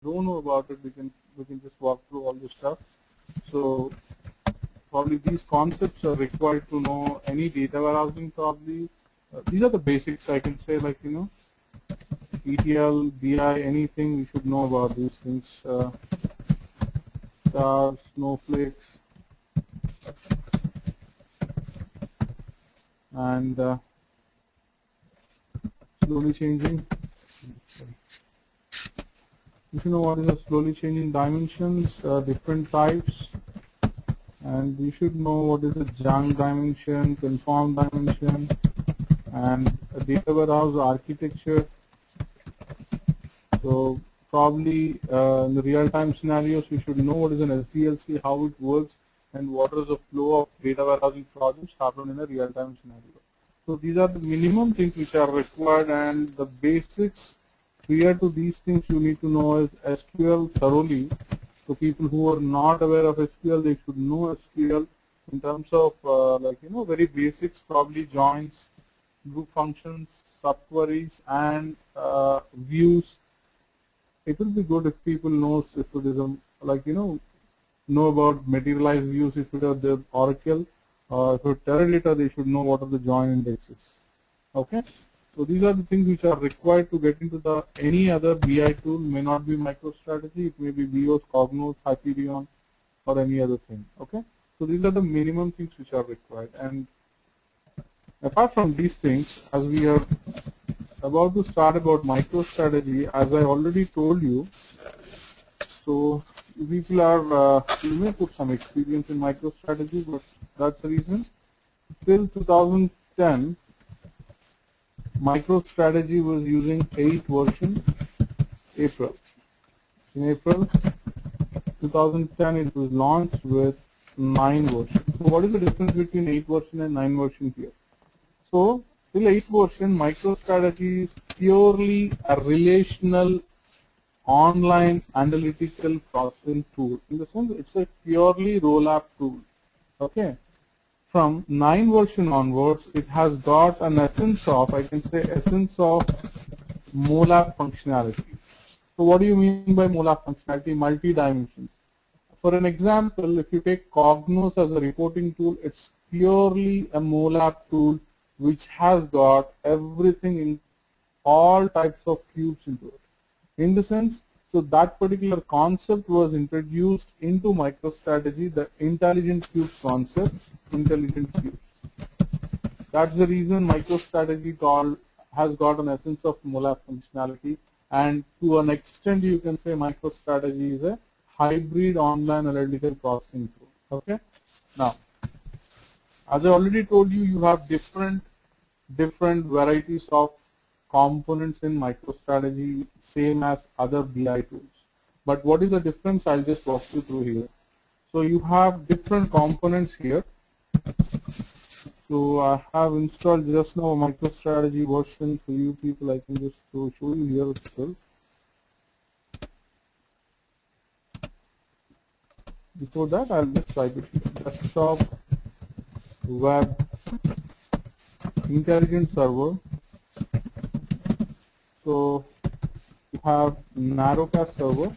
don't know about it, we can just walk through all this stuff. So probably these concepts are required to know any data warehousing probably. These are the basics I can say, like, you know, ETL, BI, anything you should know about these things. Stars, snowflakes, and slowly changing. You should know what is a slowly changing dimensions, different types, and you should know what is a junk dimension, conform dimension, and a data warehouse architecture. So probably in the real-time scenarios, you should know what is an SDLC, how it works, and what is the flow of data warehousing projects happen in a real-time scenario. So these are the minimum things which are required, and the basics prior to these things you need to know is SQL thoroughly. So people who are not aware of SQL, they should know SQL in terms of like, you know, very basics, probably joins, group functions, subqueries, and views. It will be good if people knows if it is a, like, you know about materialized views, if it are the Oracle, or if it's Teradata, they should know what are the join indexes. Okay, so these are the things which are required to get into the any other BI tool. May not be MicroStrategy, it may be Vios, Cognos, Hyperion, or any other thing. Okay, so these are the minimum things which are required. And apart from these things, as we are about to start about MicroStrategy, as I already told you, so people are, you may put some experience in MicroStrategy, but that's the reason. Till 2010, MicroStrategy was using 8 version, April. In April 2010, it was launched with 9 version. So what is the difference between 8 version and 9 version here? So till 8 version, MicroStrategy is purely a relational online analytical processing tool. In the sense, it's a purely roll-up tool. Okay. From 9 version onwards, it has got an essence of, I can say, essence of MOLAP functionality. So what do you mean by MOLAP functionality? Multi-dimensions. For an example, if you take Cognos as a reporting tool, it's purely a MOLAP tool which has got everything in all types of cubes into it. In the sense, so that particular concept was introduced into MicroStrategy, the intelligent cubes concept, intelligent cubes. That's the reason MicroStrategy has got an essence of MOLAP functionality, and to an extent you can say MicroStrategy is a hybrid online analytical processing tool. Okay. Now, as I already told you, you have different varieties of components in MicroStrategy, same as other BI tools. But what is the difference? I'll just walk you through here. So you have different components here. So I have installed just now a MicroStrategy version for you people. I can just show you here itself. Before that, I'll just type it here. Desktop web intelligent server. So you have narrowcast server,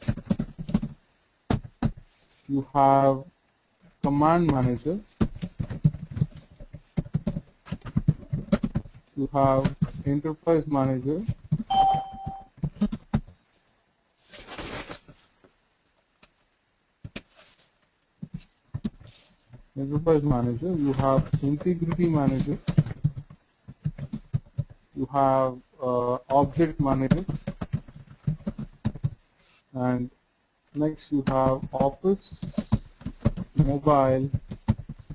you have command manager, you have enterprise manager, you have integrity manager, you have object manager, and next you have Office, mobile,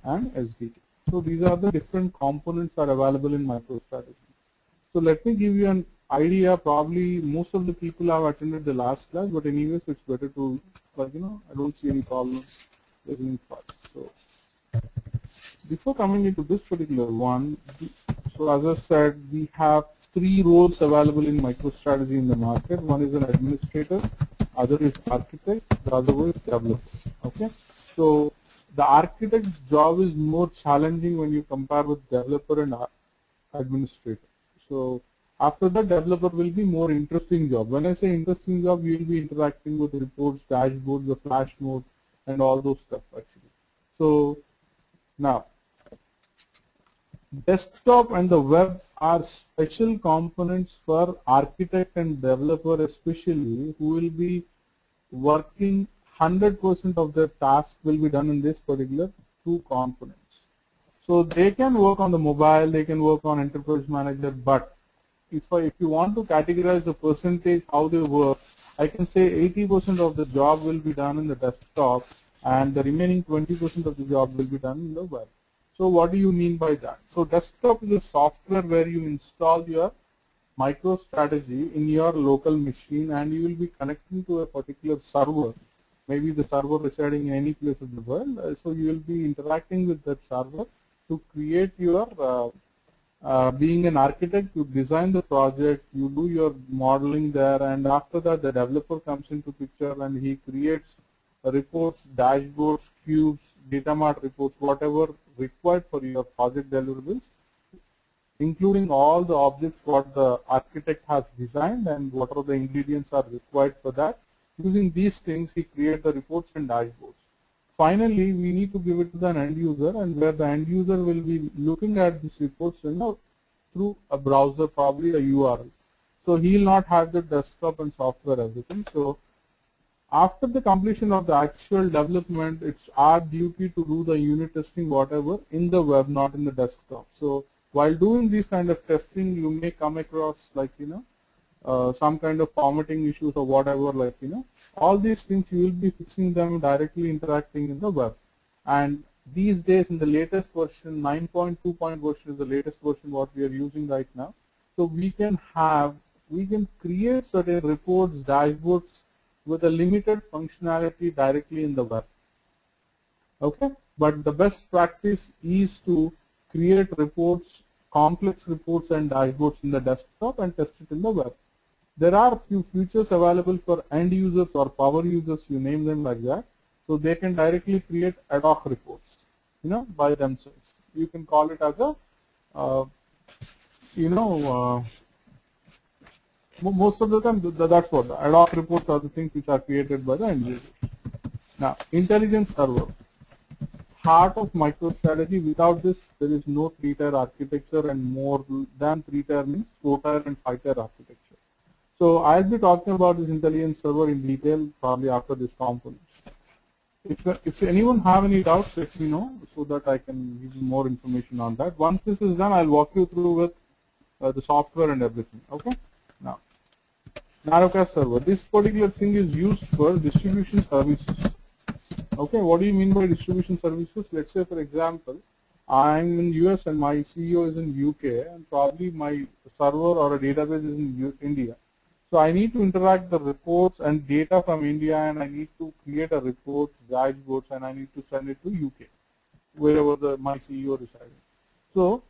and SDK. So these are the different components are available in MicroStrategy. So let me give you an idea. Probably most of the people have attended the last class, but anyways, it's better to, like, you know, I don't see any problems listening first. So before coming into this particular one, so as I said, we have 3 roles available in MicroStrategy in the market. One is an administrator, other is architect, the other is developer. Okay, so the architect's job is more challenging when you compare with developer and administrator. So After that, developer will be more interesting job. When I say interesting job, you will be interacting with reports, dashboards, the flash mode, and all those stuff actually. So now, desktop and the web are special components for architect and developer especially, who will be working 100% of their task will be done in this particular two components. So they can work on the mobile, they can work on Enterprise Manager, but if you want to categorize the percentage how they work, I can say 80% of the job will be done in the desktop and the remaining 20% of the job will be done in the web. So what do you mean by that? So desktop is a software where you install your MicroStrategy in your local machine and you will be connecting to a particular server, maybe the server residing in any place of the world. So you will be interacting with that server to create your being an architect, you design the project, you do your modeling there, and after that the developer comes into picture and he creates reports, dashboards, cubes, data mart reports, whatever required for your project deliverables, including all the objects what the architect has designed and what are the ingredients are required for that. Using these things, he creates the reports and dashboards. Finally, we need to give it to the end user, and where the end user will be looking at these reports, through a browser, probably a URL. So he will not have the desktop and software everything. So after the completion of the actual development, it's our duty to do the unit testing, whatever, in the web, not in the desktop. So while doing this kind of testing, you may come across some kind of formatting issues or whatever, all these things you will be fixing them directly interacting in the web. And these days in the latest version, 9.2 version is the latest version what we are using right now. So we can create certain reports, dashboards with a limited functionality directly in the web. Okay, but the best practice is to create reports, complex reports and dashboards in the desktop and test it in the web. There are few features available for end users or power users, you name them like that. So they can directly create ad hoc reports, by themselves. You can call it as a, most of the time that's what the ad hoc reports are, the things which are created by the end users. Now, intelligence server, heart of MicroStrategy. Without this, there is no 3-tier architecture, and more than 3-tier means 4-tier and 5-tier architecture. So I'll be talking about this intelligence server in detail probably after this component. If anyone have any doubts, let me know so that I can give you more information on that. Once this is done, I'll walk you through with the software and everything. Okay. Now, Narrowcast server. This particular thing is used for distribution services. Okay. What do you mean by distribution services? Let's say, for example, I'm in US and my CEO is in UK, and probably my server or a database is in India. So I need to interact the reports and data from India, and I need to create a report, dashboards, and I need to send it to UK, wherever my CEO resides. So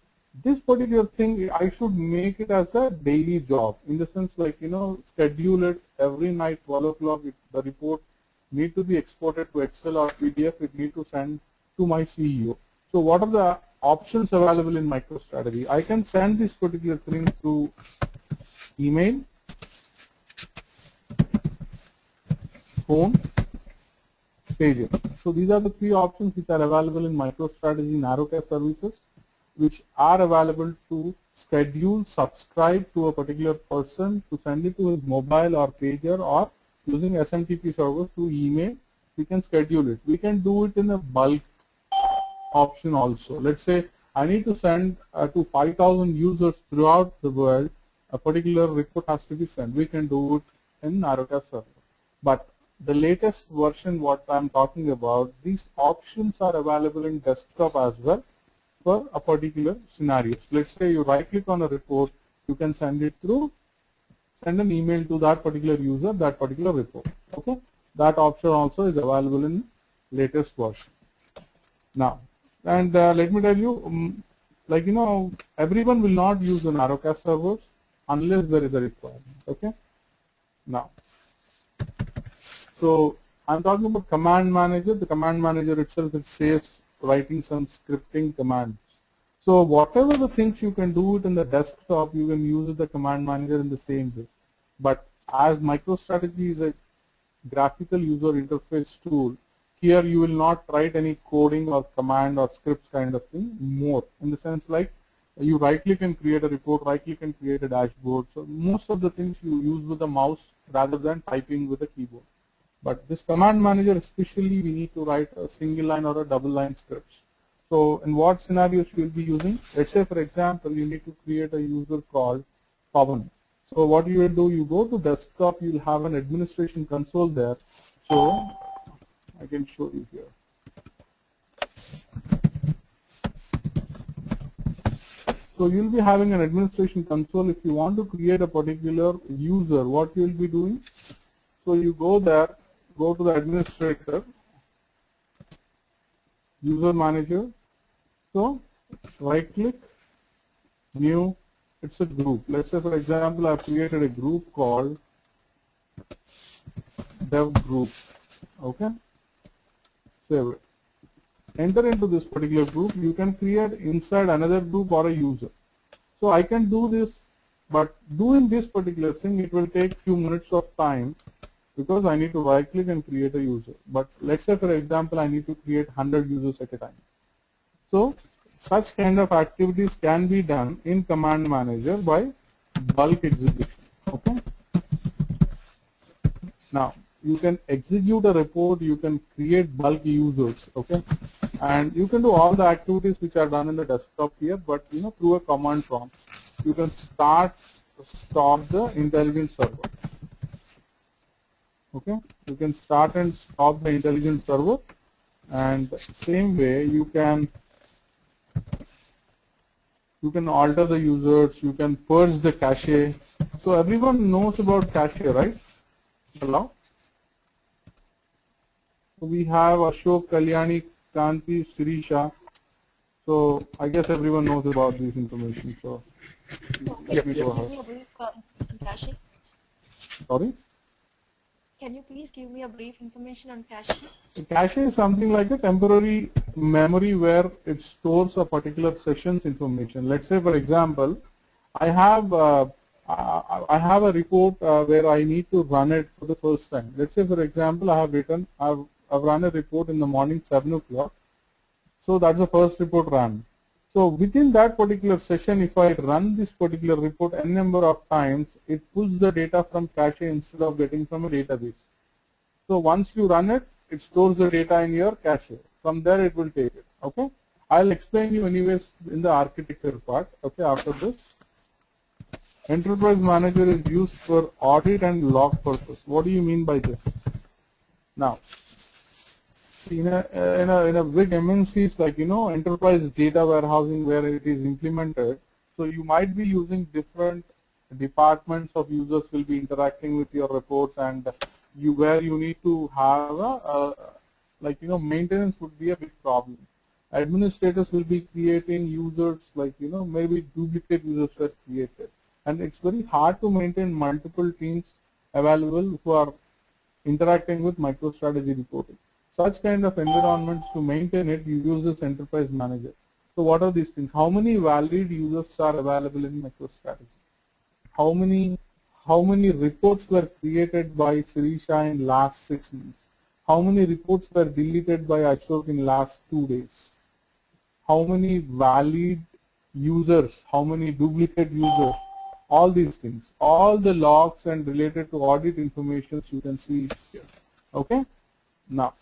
this particular thing, I should make it as a daily job, in the sense schedule it every night, 12 o'clock, the report need to be exported to Excel or PDF, it need to send to my CEO. So what are the options available in MicroStrategy? I can send this particular thing through email, phone, pager. So these are the 3 options which are available in MicroStrategy Narrowcast services, which are available to schedule, subscribe to a particular person, to send it to his mobile or pager, or using SMTP servers to email. We can schedule it. We can do it in a bulk option also. Let's say I need to send to 5,000 users throughout the world, a particular report has to be sent. We can do it in Narrowcast server. But the latest version what I'm talking about, these options are available in desktop as well for a particular scenario. So let's say you right click on a report, you can send an email to that particular user, that particular report. Okay, that option also is available in latest version. Now, and let me tell you, everyone will not use the Narrowcast servers unless there is a requirement. Okay. Now, so I'm talking about command manager. The command manager itself, it says writing some scripting commands. So whatever the things you can do it in the desktop, you can use the command manager in the same way. But as MicroStrategy is a graphical user interface tool, here you will not write any coding or command or scripts kind of thing more, in the sense like you right click and create a report, right click and create a dashboard. So most of the things you use with the mouse rather than typing with a keyboard. But this command manager, especially, we need to write a single line or a double line scripts. So in what scenarios you will be using? Let's say, for example, you need to create a user called Pavan. So what you will do, you go to desktop, you will have an administration console there. So I can show you here. So you'll be having an administration console. If you want to create a particular user, what you will be doing? So you go there, go to the administrator, user manager. So right click, new, it's a group. Let's say, for example, I've created a group called dev group. Okay, save it. Enter into this particular group. You can create inside another group or a user. So I can do this, but doing this particular thing, it will take few minutes of time because I need to right click and create a user. But let's say, for example, I need to create 100 users at a time. So such kind of activities can be done in command manager by bulk execution. Okay. Now you can execute a report, you can create bulk users, okay, and you can do all the activities which are done in the desktop here, but through a command prompt. You can stop the intelligence server. Okay, you can start and stop the intelligence server, and same way you can alter the users, you can purge the cache. So everyone knows about cache, right? Hello? So we have Ashok, Kalyani, Kanti, Sirisha. So I guess everyone knows about this information. So let me go ahead. Sorry? Can you please give me a brief information on cache? So cache is something like a temporary memory where it stores a particular session's information. Let's say, for example, I have a report where I need to run it for the first time. Let's say, for example, I've run a report in the morning 7 o'clock. So that's the first report run. So within that particular session, if I run this particular report n number of times, it pulls the data from cache instead of getting from a database. So once you run it, it stores the data in your cache. From there it will take it. Okay. I'll explain you anyways in the architecture part. Okay. After this, Enterprise Manager is used for audit and log purpose. What do you mean by this? Now, in a big MNCs like enterprise data warehousing where it is implemented, so you might be using different departments of users will be interacting with your reports, and where you need to have maintenance would be a big problem. Administrators will be creating users maybe duplicate users were created, and it's very hard to maintain multiple teams available who are interacting with MicroStrategy reporting. Such kind of environments, to maintain it, you use this Enterprise Manager. So what are these things? How many valid users are available in MicroStrategy? How many reports were created by Sirisha in last 6 months? How many reports were deleted by Ashok in last 2 days? How many valid users? How many duplicate users? All these things, all the logs and related to audit information you can see here. Okay. Now,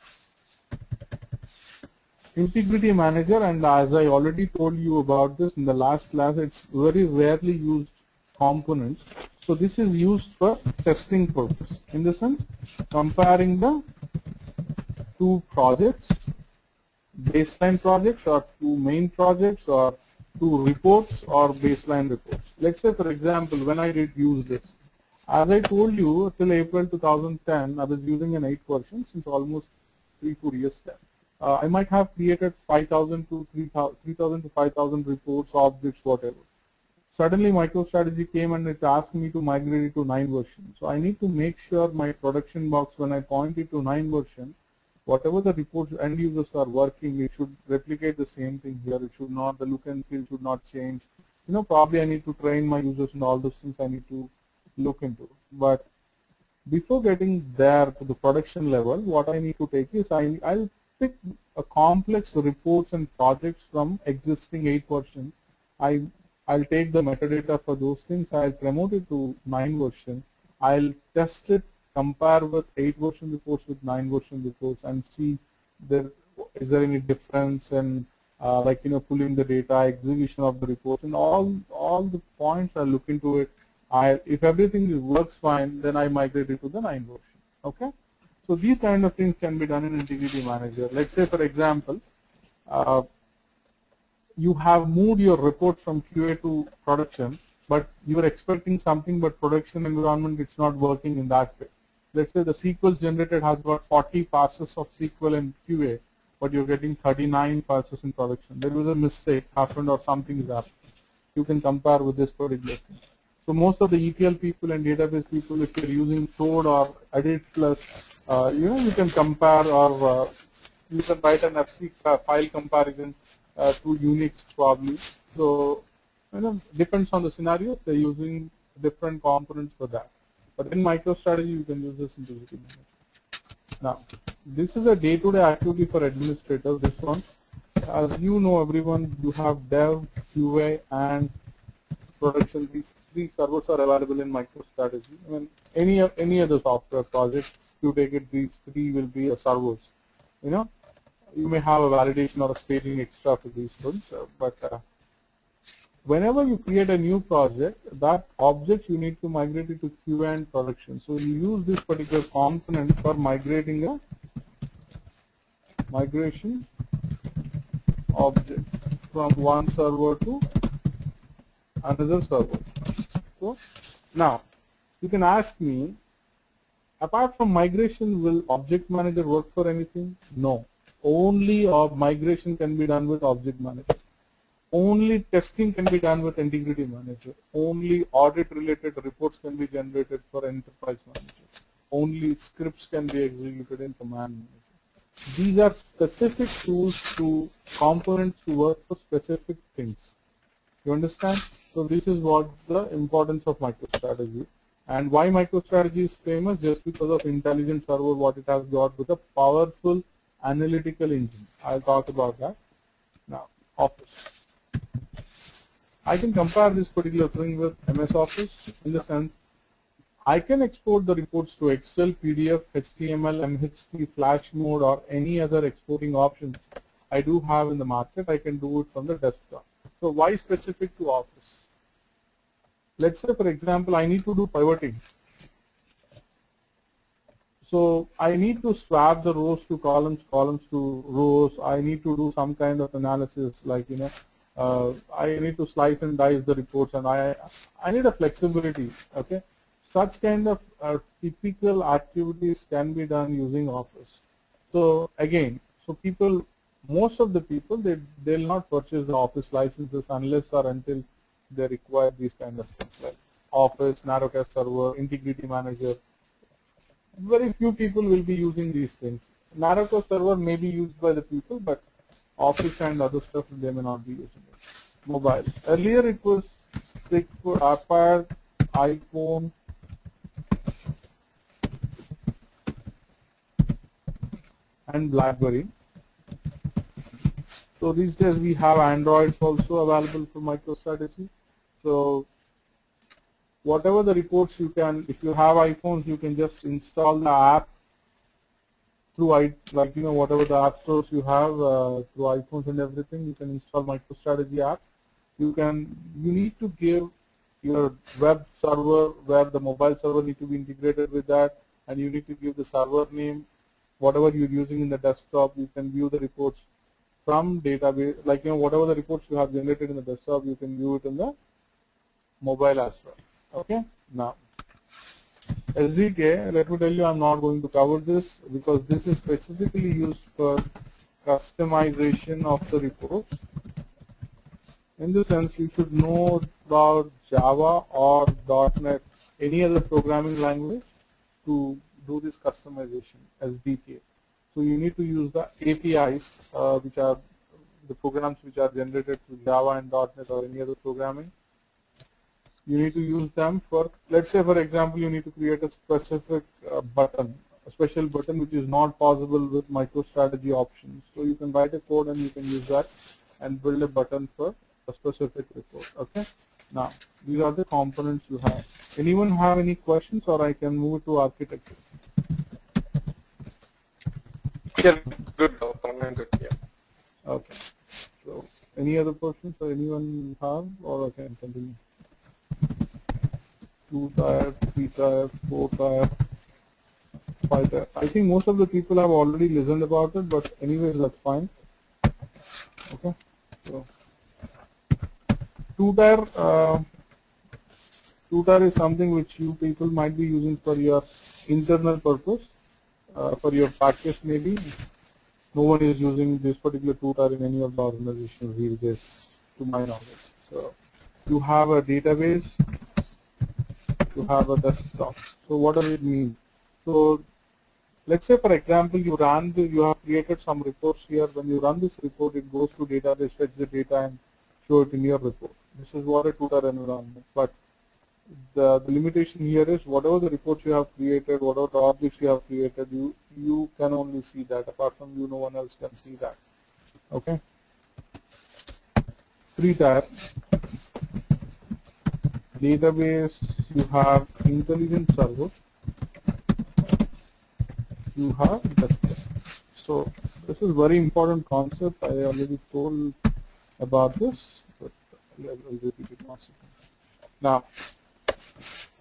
Integrity Manager, and as I already told you about this in the last class, it's very rarely used component. So this is used for testing purpose, in the sense comparing the two projects, baseline projects or two main projects or two reports or baseline reports. Let's say, for example, when I did use this, as I told you, till April 2010, I was using an 8 version since almost 3-4 years there. I might have created 5,000 to 3,000 to 5,000 reports, objects, whatever. Suddenly MicroStrategy came and it asked me to migrate it to 9 version. So I need to make sure my production box, when I point it to 9 version, Whatever the reports end users are working, it should replicate the same thing here. It should not, the look and feel should not change. You know, probably I need to train my users and all those things I need to look into. But before getting there to the production level, what I need to take is I'll pick a complex reports and projects from existing 8 version. I'll take the metadata for those things. I'll promote it to 9 version. I'll test it, compare with 8 version reports with 9 version reports, and see is there any difference in like, you know, pulling the data, execution of the reports, and all the points. I'll look into it. If everything works fine, then I migrate it to the 9 version. Okay. So these kind of things can be done in Integrity Manager. Let's say, for example, you have moved your report from QA to production, but you are expecting something, but production environment it's not working in that way. Let's say the SQL generated has got 40 passes of SQL in QA, but you're getting 39 passes in production. There was a mistake happened or something is happening. You can compare with this particular thing. So most of the ETL people and database people, if you're using Toad or Edit Plus, you know, you can compare, or you can write an FC file comparison to Unix probably. So, you know, depends on the scenarios. They're using different components for that. But in MicroStrategy, you can use this Integrity Manager. Now, this is a day-to-day activity for administrators. This one, as you know, everyone, you have Dev, QA, and production. These 3 servers are available in MicroStrategy. I mean, any other software project, you take it, these 3 will be servers. You know, you may have a validation or a staging extra for these ones, but whenever you create a new project, that object you need to migrate it to QA and production. So you use this particular component for migrating a migration object from one server to another server. So now you can ask me, apart from migration, will Object Manager work for anything? No. Only migration can be done with Object Manager. Only testing can be done with Integrity Manager. Only audit-related reports can be generated for Enterprise Manager. Only scripts can be executed in Command Manager. These are specific tools to components to work for specific things. You understand? So this is what the importance of MicroStrategy. And why MicroStrategy is famous? Just because of intelligent server, what it has got with a powerful analytical engine. I'll talk about that. Now, Office. I can compare this particular thing with MS Office in the sense I can export the reports to Excel, PDF, HTML, MHT, Flash mode, or any other exporting options I do have in the market. I can do it from the desktop. So why specific to Office? Let's say, for example, I need to do pivoting. So I need to swap the rows to columns, columns to rows. I need to do some kind of analysis, like, you know, I need to slice and dice the reports, and I need a flexibility. Okay, such kind of typical activities can be done using Office. So again, so people, most of the people, they'll not purchase the Office licenses unless or until they require these kind of things like Office, Narrowcast Server, Integrity Manager. Very few people will be using these things. Narrowcast Server may be used by the people, but Office and other stuff they may not be using it. Mobile. Earlier it was strict for iPad, iPhone, and BlackBerry. So these days we have Androids also available for MicroStrategy. So whatever the reports you can, if you have iPhones, you can just install the app through, like, you know, whatever the app stores you have through iPhones and everything, you can install MicroStrategy app. You need to give your web server where the mobile server need to be integrated with that, and you need to give the server name. Whatever you're using in the desktop, you can view the reports from database, like, you know, whatever the reports you have generated in the desktop, you can view it in the mobile as well. Okay, now SDK, let me tell you, I'm not going to cover this because this is specifically used for customization of the reports. In the sense, you should know about Java or .NET, any other programming language, to do this customization, SDK. So you need to use the APIs, which are the programs which are generated through Java and .NET or any other programming. You need to use them for, let's say for example, you need to create a specific button, a special button which is not possible with MicroStrategy options. So you can write a code and you can use that and build a button for a specific report. Okay. Now these are the components you have. Anyone have any questions, or I can move to architecture? Yeah, good. I'm good. Yeah. Okay. So any other questions or anyone have, or I can continue? 2-tier, 3-tier, 4-tier, 5-tier. I think most of the people have already listened about it, but anyways, that's fine. Okay. So 2-tier, 2-tier is something which you people might be using for your internal purpose, for your practice maybe. No one is using this particular 2-tier in any of the organizations these days, to my knowledge. So you have a database, you have a desktop. So what does it mean? So let's say for example you have created some reports here. When you run this report, it goes to database, fetch the data and show it in your report. This is what a 2-tier environment. But the limitation here is whatever the reports you have created, whatever the objects you have created, you can only see that. Apart from you, no one else can see that. Okay. 3-tier. Database, you have intelligent server, you have desktop. So this is very important concept. I already told about this, but I'll repeat it once again. Now,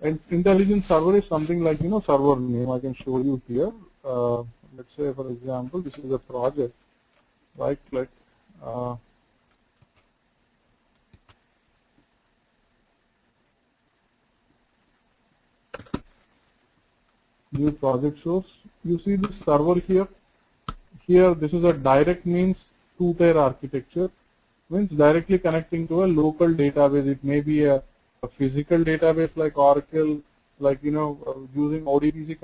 an intelligent server is something like, server name. I can show you here. Let's say, for example, this is a project. Right click. New project source. You see this server here. Here, this is a direct means 2-tier architecture. Means directly connecting to a local database. It may be a physical database like Oracle, like using ODBC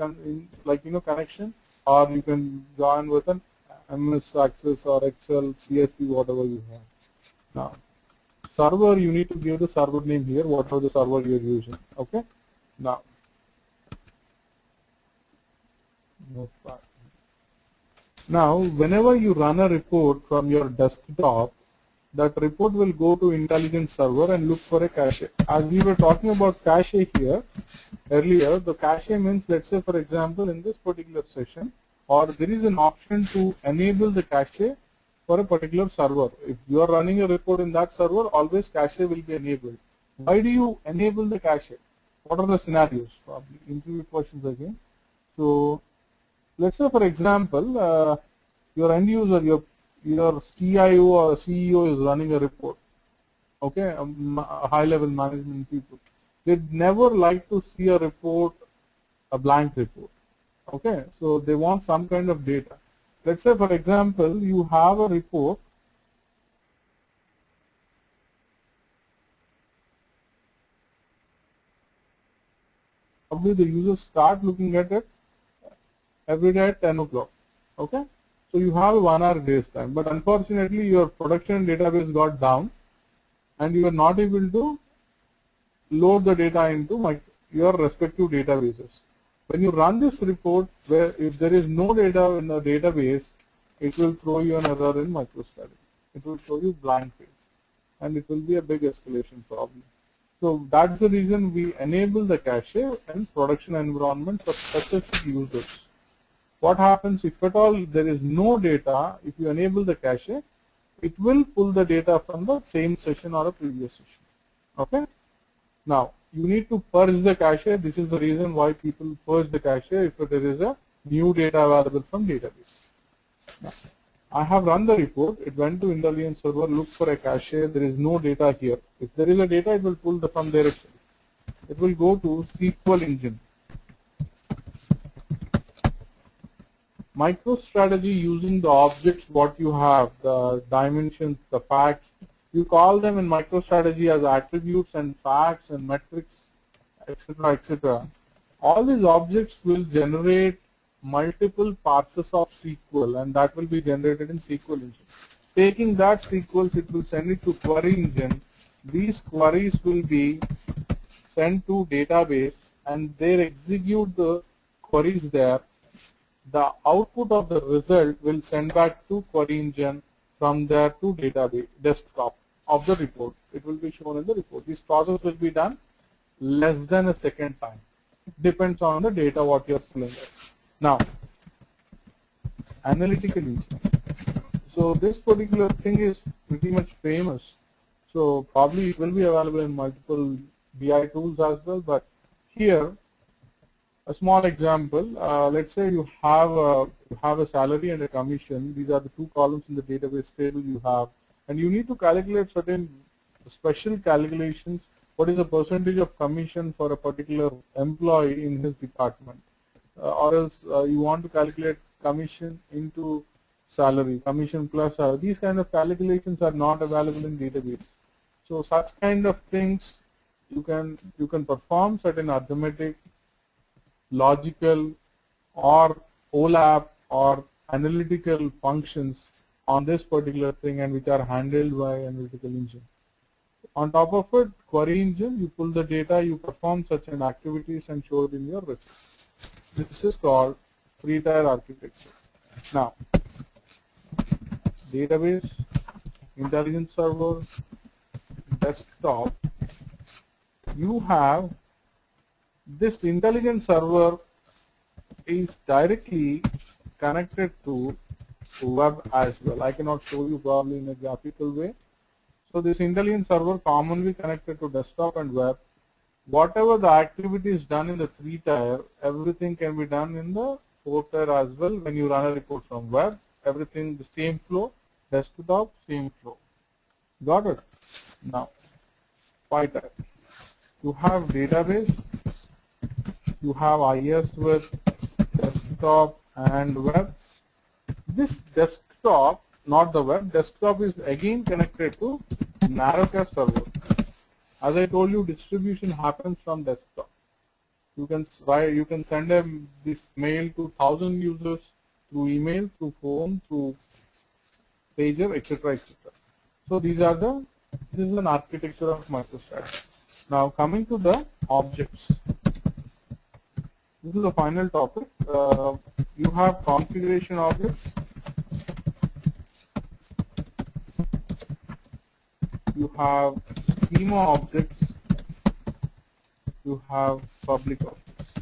connection, or you can join with an MS Access or Excel, CSV, whatever you have. Now, server, you need to give the server name here, whatever the server you're using. Okay. Now, whenever you run a report from your desktop, that report will go to intelligent server and look for a cache. As we were talking about cache here earlier, the cache means, let's say for example, in this particular session, or there is an option to enable the cache for a particular server. If you are running a report in that server, always cache will be enabled. Why do you enable the cache? What are the scenarios? Probably interview questions again. So let's say for example, your end user, your CIO or CEO is running a report. Okay, high level management people. They'd never like to see a report, a blank report. Okay, so they want some kind of data. Let's say for example, you have a report. Probably the users start looking at it every day at 10 o'clock. Okay, so you have a 1 hour grace time, but unfortunately your production database got down and you are not able to load the data into your respective databases. When you run this report, where if there is no data in the database, it will throw you an error in MicroStrategy. It will show you blank page, and it will be a big escalation problem. So that's the reason we enable the cache in production environment for specific users. What happens if at all there is no data? If you enable the cache, it will pull the data from the same session or a previous session. Okay. Now you need to purge the cache. This is the reason why people purge the cache if there is a new data available from database. Now, I have run the report. It went to intelligent server, look for a cache. There is no data here. If there is a data, it will pull from there itself. It will go to SQL engine. MicroStrategy using the objects what you have, the dimensions, the facts. You call them in MicroStrategy as attributes and facts and metrics, etc., etc. All these objects will generate multiple parses of SQL, and that will be generated in SQL engine. Taking that SQL, it will send it to query engine. These queries will be sent to database, and they execute the queries there. The output of the result will send back to query engine, from there to database desktop of the report. It will be shown in the report. This process will be done less than a second time. It depends on the data what you are pulling. Now, analytical engine. So this particular thing is pretty much famous. So probably it will be available in multiple BI tools as well. But here, a small example. Let's say you have a salary and a commission. These are the two columns in the database table you have, and you need to calculate certain special calculations. What is the percentage of commission for a particular employee in his department, or else you want to calculate commission into salary, commission plus salary. These kind of calculations are not available in database. So such kind of things you can perform certain arithmetic, logical, or OLAP or analytical functions on this particular thing, and which are handled by analytical engine. On top of it, query engine, you pull the data, you perform such an activities and show it in your report. This is called three-tier architecture. Now, database, intelligence server, desktop. You have this intelligence server is directly connected to web as well. I cannot show you probably in a graphical way. So this intelligence server commonly connected to desktop and web. Whatever the activity is done in the three-tier, everything can be done in the four-tier as well. When you run a report from web, everything the same flow, desktop, same flow. Got it? Now, five-tier. You have database, you have IS with desktop and web. This desktop, not the web, desktop is again connected to narrowcast server. As I told you, distribution happens from desktop. You can send this mail to 1,000 users through email, through phone, through pager, etc., etc. So this is an architecture of MicroStrategy. Now coming to the objects. This is the final topic. You have configuration objects. You have schema objects. You have public objects.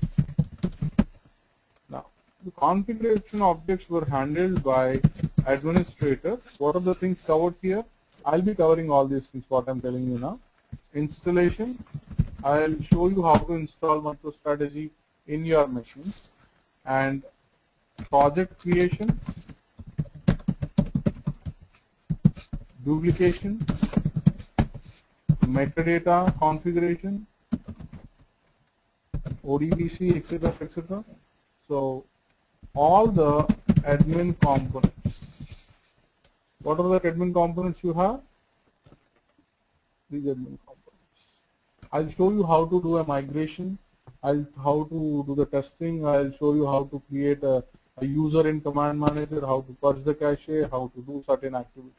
Now, the configuration objects were handled by administrator. What are the things covered here? I'll be covering all these things, what I'm telling you now. Installation. I'll show you how to install MicroStrategy in your machines. And project creation, duplication, metadata configuration, ODBC, etc., etc. So all the admin components. What are the admin components you have? These admin components. I'll show you how to do a migration. How to do the testing. I'll show you how to create a user in command manager, how to purge the cache, how to do certain activities.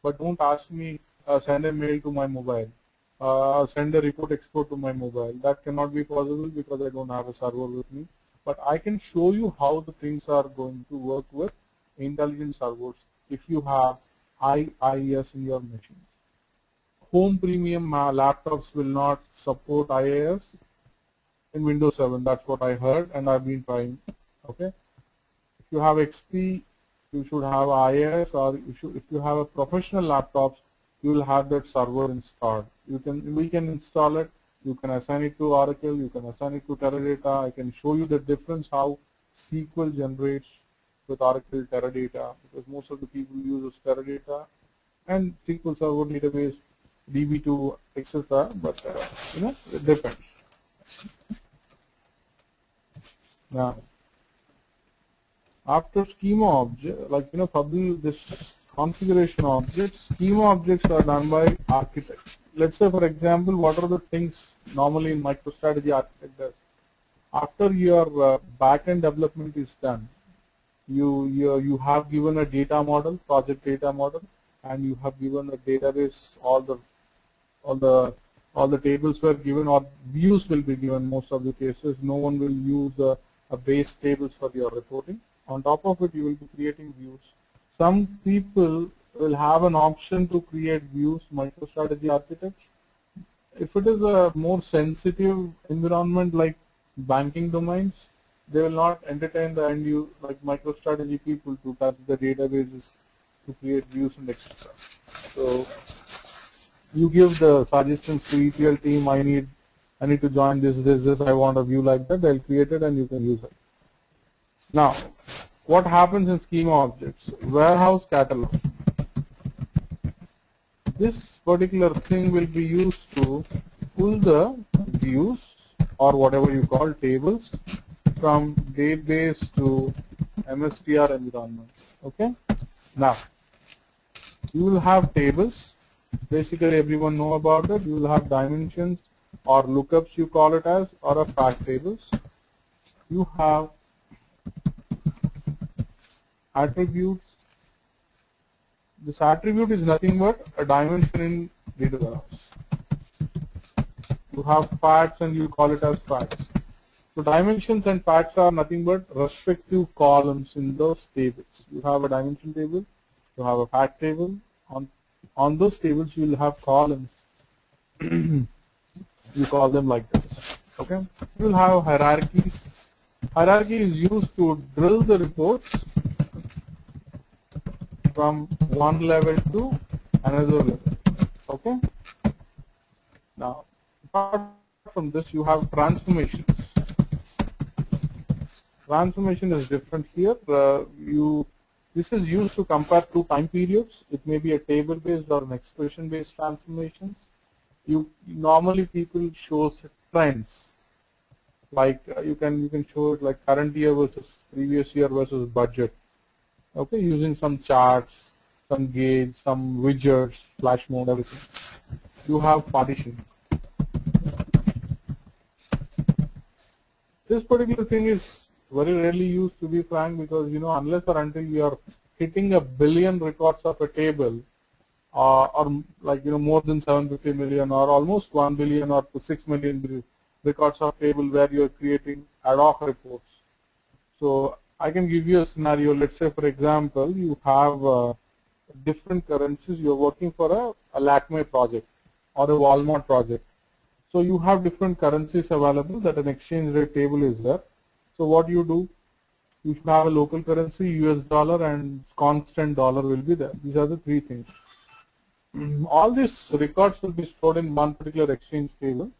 But don't ask me send a mail to my mobile, send a report export to my mobile. That cannot be possible because I don't have a server with me. But I can show you how the things are going to work with intelligent servers if you have IIS in your machines. Home premium laptops will not support IIS in Windows 7. That's what I heard, and I've been trying. Okay. If you have XP, you should have IIS, or if you have a professional laptops, you will have that server installed. We can install it. You can assign it to Oracle. You can assign it to Teradata. I can show you the difference how SQL generates with Oracle Teradata, because most of the people use Teradata and SQL Server database, DB2, etc. But it depends. Now, after schema object, public this configuration objects, schema objects are done by architect. Let's say, for example, what are the things normally in MicroStrategy architect does? After your back-end development is done, you have given a data model, project data model, and you have given a database. All the tables were given, or views will be given. Most of the cases, no one will use a base tables for your reporting. On top of it, you will be creating views. Some people will have an option to create views, MicroStrategy architects. If it is a more sensitive environment like banking domains, they will not entertain the end use like MicroStrategy people to touch the databases to create views and etc. So you give the suggestions to ETL team. I need to join this. I want a view like that. They'll create it and you can use it. Now, what happens in schema objects? Warehouse catalog. This particular thing will be used to pull the views or whatever you call tables from database to MSTR environment. Okay. Now, you will have tables. Basically, everyone know about it. You will have dimensions or lookups, you call it as, or a fact tables. You have attributes. This attribute is nothing but a dimension in data warehouse. You have facts and you call it as facts. So dimensions and facts are nothing but respective columns in those tables. You have a dimension table, you have a fact table. On those tables you will have columns. You call them like this. Okay. You will have hierarchies. Hierarchy is used to drill the reports from one level to another level. Okay. Now, apart from this, you have transformations. Transformation is different here. This is used to compare two time periods. It may be a table-based or an expression-based transformations. Normally people show trends. Like you can show it like current year versus previous year versus budget. Okay, using some charts, some gauge, some widgets, flash mode, everything. You have partition. This particular thing is very rarely used, to be frank, because unless or until you are hitting 1 billion records of a table, or like more than 750 million or almost 1 billion or 6 million records of table where you are creating ad hoc reports. So I can give you a scenario. Let's say, for example, you have different currencies. You are working for a Lakme project or a Walmart project. So you have different currencies available, that an exchange rate table is there. So what you do, you should have a local currency, US dollar, and constant dollar will be there. These are the three things. All these records will be stored in one particular exchange table.